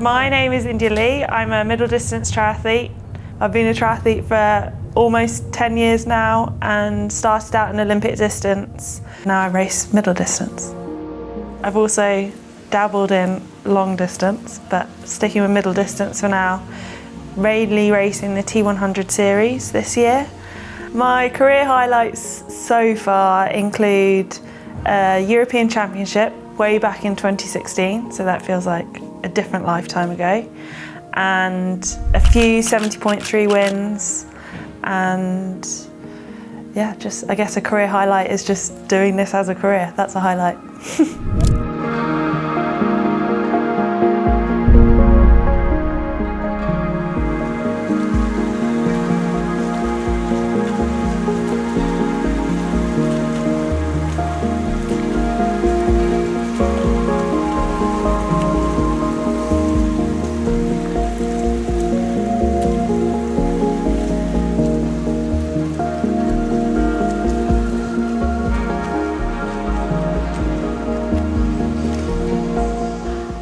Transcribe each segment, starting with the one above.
My name is India Lee. I'm a middle distance triathlete. I've been a triathlete for almost 10 years now and started out in Olympic distance. Now I race middle distance. I've also dabbled in long distance, but sticking with middle distance for now. Mainly racing the T100 series this year. My career highlights so far include a European Championship way back in 2016, so that feels like a different lifetime ago, and a few 70.3 wins, and yeah, just I guess a career highlight is just doing this as a career. That's a highlight.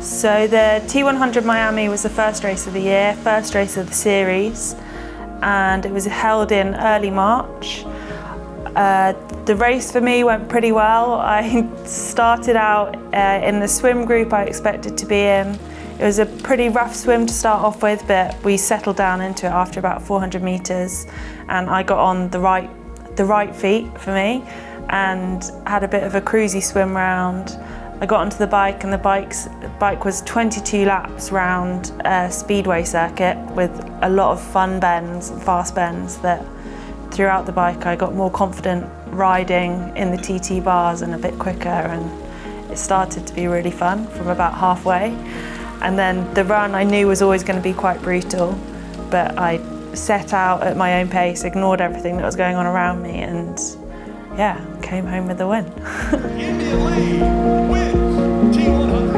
So the T100 Miami was the first race of the year, first race of the series, and it was held in early March. The race for me went pretty well. I started out in the swim group I expected to be in. It was a pretty rough swim to start off with, but we settled down into it after about 400 metres, and I got on the right feet for me and had a bit of a cruisy swim round. I got onto the bike, and the bike was 22 laps round a speedway circuit with a lot of fun bends and fast bends that throughout the bike I got more confident riding in the TT bars and a bit quicker, and it started to be really fun from about halfway. And then the run I knew was always going to be quite brutal, but I set out at my own pace, ignored everything that was going on around me, and yeah, came home with the win. India Lee wins T100.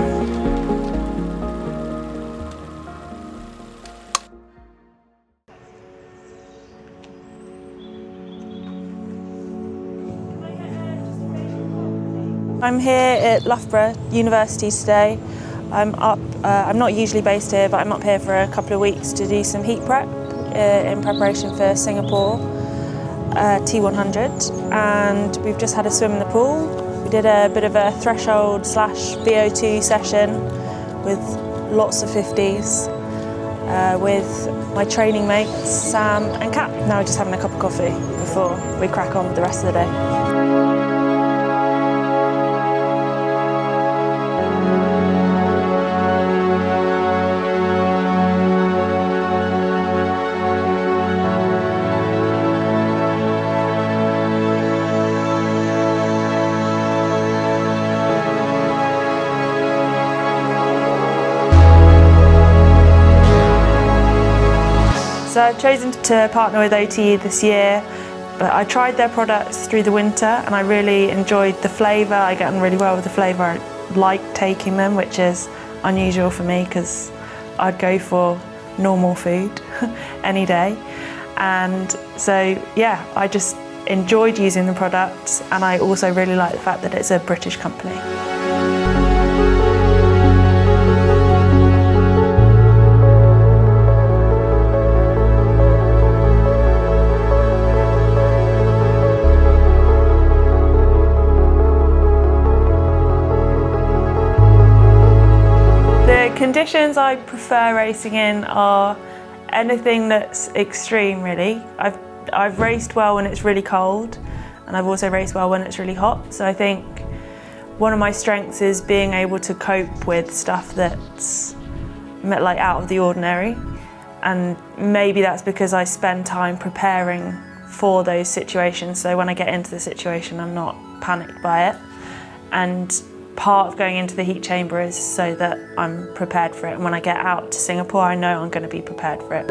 I'm here at Loughborough University today. I'm not usually based here, but I'm up here for a couple of weeks to do some heat prep in preparation for Singapore T100, and we've just had a swim in the pool. We did a bit of a threshold / VO2 session with lots of 50s with my training mates Sam and Kat. Now we're just having a cup of coffee before we crack on with the rest of the day. So I've chosen to partner with OTE this year, but I tried their products through the winter and I really enjoyed the flavour. I get on really well with the flavour. I like taking them, which is unusual for me because I'd go for normal food any day. And so yeah, I just enjoyed using the products, and I also really like the fact that it's a British company. The conditions I prefer racing in are anything that's extreme, really. I've raced well when it's really cold, and I've also raced well when it's really hot. So I think one of my strengths is being able to cope with stuff that's like out of the ordinary. And maybe that's because I spend time preparing for those situations. So when I get into the situation, I'm not panicked by it. And part of going into the heat chamber is so that I'm prepared for it, and when I get out to Singapore I know I'm going to be prepared for it.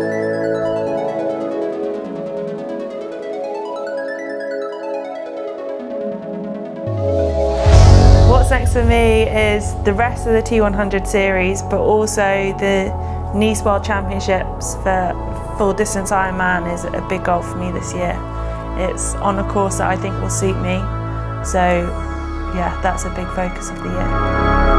What's next for me is the rest of the T100 series, but also the Nice World Championships for full distance Ironman is a big goal for me this year. It's on a course that I think will suit me, so yeah, that's a big focus of the year.